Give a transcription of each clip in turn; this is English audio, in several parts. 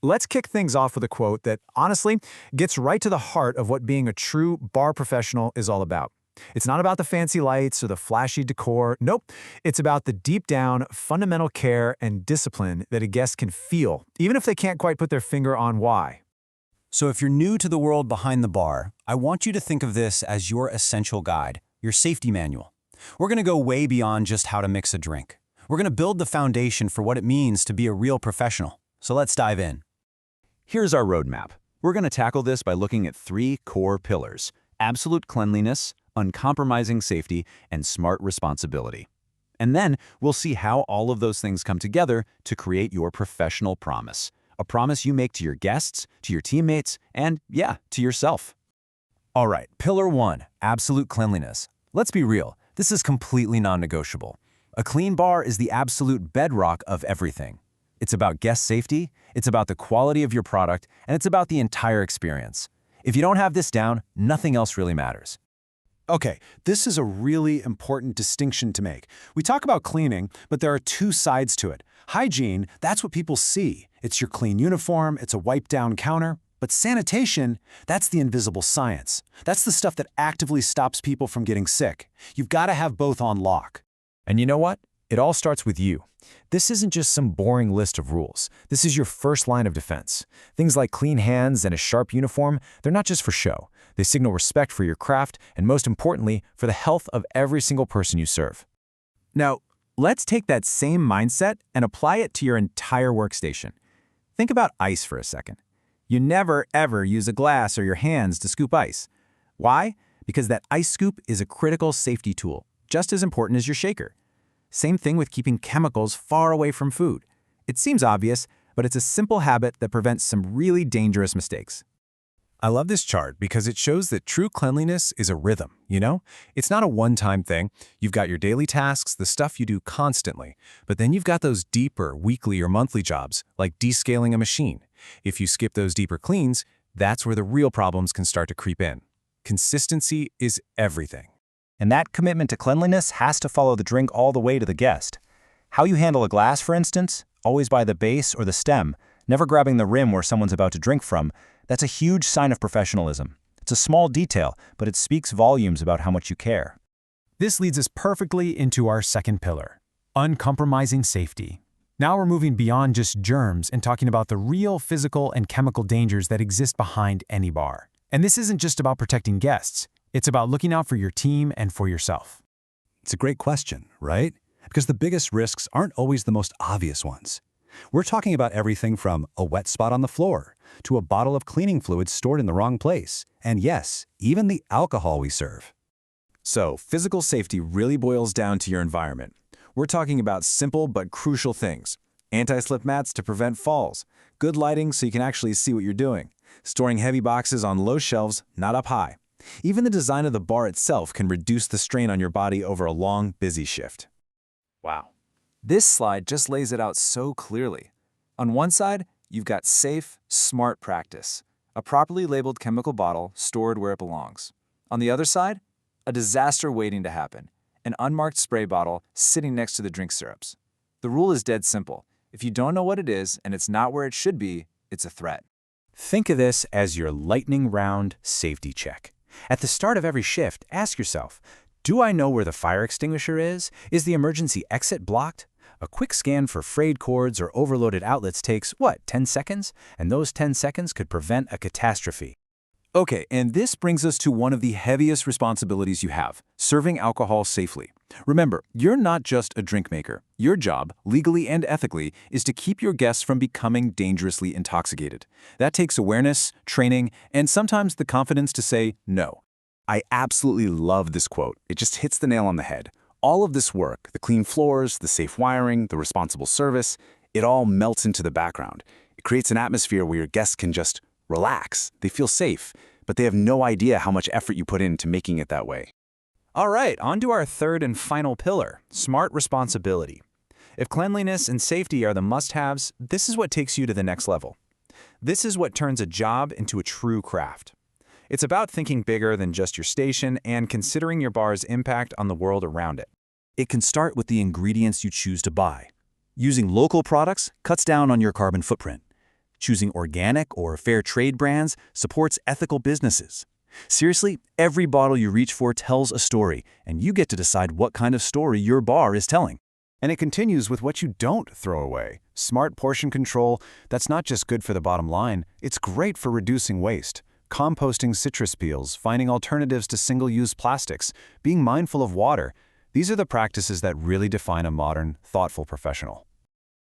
Let's kick things off with a quote that, honestly, gets right to the heart of what being a true bar professional is all about. It's not about the fancy lights or the flashy decor. Nope. It's about the deep down, fundamental care and discipline that a guest can feel, even if they can't quite put their finger on why. So if you're new to the world behind the bar, I want you to think of this as your essential guide, your safety manual. We're going to go way beyond just how to mix a drink. We're going to build the foundation for what it means to be a real professional. So let's dive in. Here's our roadmap. We're going to tackle this by looking at three core pillars: absolute cleanliness, uncompromising safety, and smart responsibility. And then we'll see how all of those things come together to create your professional promise. A promise you make to your guests, to your teammates, and yeah, to yourself. All right, pillar one, absolute cleanliness. Let's be real, this is completely non-negotiable. A clean bar is the absolute bedrock of everything. It's about guest safety, it's about the quality of your product, and it's about the entire experience. If you don't have this down, nothing else really matters. Okay, this is a really important distinction to make. We talk about cleaning, but there are two sides to it. Hygiene, that's what people see. It's your clean uniform, it's a wiped-down counter. But sanitation, that's the invisible science. That's the stuff that actively stops people from getting sick. You've got to have both on lock. And you know what? It all starts with you. This isn't just some boring list of rules. This is your first line of defense. Things like clean hands and a sharp uniform, they're not just for show. They signal respect for your craft and, most importantly, for the health of every single person you serve. Now, let's take that same mindset and apply it to your entire workstation. Think about ice for a second. You never, ever use a glass or your hands to scoop ice. Why? Because that ice scoop is a critical safety tool, just as important as your shaker. Same thing with keeping chemicals far away from food. It seems obvious, but it's a simple habit that prevents some really dangerous mistakes. I love this chart because it shows that true cleanliness is a rhythm, you know? It's not a one-time thing. You've got your daily tasks, the stuff you do constantly, but then you've got those deeper weekly or monthly jobs, like descaling a machine. If you skip those deeper cleans, that's where the real problems can start to creep in. Consistency is everything. And that commitment to cleanliness has to follow the drink all the way to the guest. How you handle a glass, for instance, always by the base or the stem, never grabbing the rim where someone's about to drink from, that's a huge sign of professionalism. It's a small detail, but it speaks volumes about how much you care. This leads us perfectly into our second pillar, uncompromising safety. Now we're moving beyond just germs and talking about the real physical and chemical dangers that exist behind any bar. And this isn't just about protecting guests. It's about looking out for your team and for yourself. It's a great question, right? Because the biggest risks aren't always the most obvious ones. We're talking about everything from a wet spot on the floor to a bottle of cleaning fluid stored in the wrong place, and yes, even the alcohol we serve. So, physical safety really boils down to your environment. We're talking about simple but crucial things. Anti-slip mats to prevent falls, good lighting so you can actually see what you're doing, storing heavy boxes on low shelves, not up high. Even the design of the bar itself can reduce the strain on your body over a long, busy shift. Wow. This slide just lays it out so clearly. On one side, you've got safe, smart practice, a properly labeled chemical bottle stored where it belongs. On the other side, a disaster waiting to happen, an unmarked spray bottle sitting next to the drink syrups. The rule is dead simple. If you don't know what it is and it's not where it should be, it's a threat. Think of this as your lightning round safety check. At the start of every shift, ask yourself, do I know where the fire extinguisher is? Is the emergency exit blocked? A quick scan for frayed cords or overloaded outlets takes, 10 seconds? And those 10 seconds could prevent a catastrophe. Okay, and this brings us to one of the heaviest responsibilities you have, serving alcohol safely. Remember, you're not just a drink maker. Your job, legally and ethically, is to keep your guests from becoming dangerously intoxicated. That takes awareness, training, and sometimes the confidence to say no. I absolutely love this quote. It just hits the nail on the head. All of this work, the clean floors, the safe wiring, the responsible service, it all melts into the background. It creates an atmosphere where your guests can just relax. They feel safe, but they have no idea how much effort you put into making it that way. All right, on to our third and final pillar, smart responsibility. If cleanliness and safety are the must-haves, this is what takes you to the next level. This is what turns a job into a true craft. It's about thinking bigger than just your station and considering your bar's impact on the world around it. It can start with the ingredients you choose to buy. Using local products cuts down on your carbon footprint. Choosing organic or fair trade brands supports ethical businesses. Seriously, every bottle you reach for tells a story, and you get to decide what kind of story your bar is telling. And it continues with what you don't throw away. Smart portion control, that's not just good for the bottom line, it's great for reducing waste. Composting citrus peels, finding alternatives to single-use plastics, being mindful of water. These are the practices that really define a modern, thoughtful professional.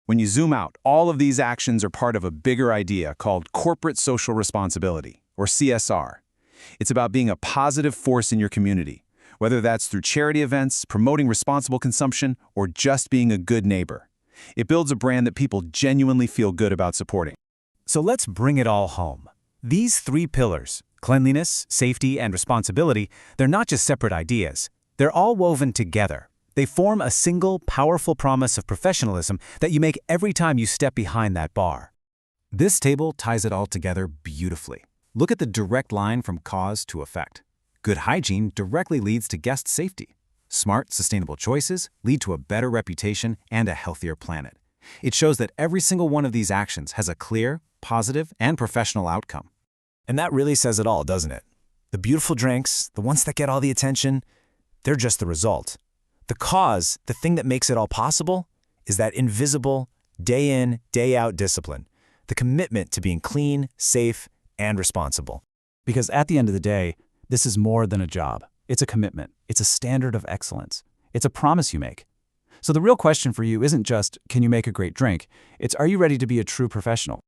When you zoom out, all of these actions are part of a bigger idea called corporate social responsibility, or CSR. It's about being a positive force in your community, whether that's through charity events, promoting responsible consumption, or just being a good neighbor. It builds a brand that people genuinely feel good about supporting. So let's bring it all home. These three pillars, cleanliness, safety, and responsibility, they're not just separate ideas. They're all woven together. They form a single, powerful promise of professionalism that you make every time you step behind that bar. This table ties it all together beautifully. Look at the direct line from cause to effect. Good hygiene directly leads to guest safety. Smart, sustainable choices lead to a better reputation and a healthier planet. It shows that every single one of these actions has a clear, positive, and professional outcome. And that really says it all, doesn't it? The beautiful drinks, the ones that get all the attention, they're just the result. The cause, the thing that makes it all possible, is that invisible, day in, day out discipline, the commitment to being clean, safe, and responsible. Because at the end of the day, this is more than a job. It's a commitment. It's a standard of excellence. It's a promise you make. So the real question for you isn't just, can you make a great drink? It's, are you ready to be a true professional?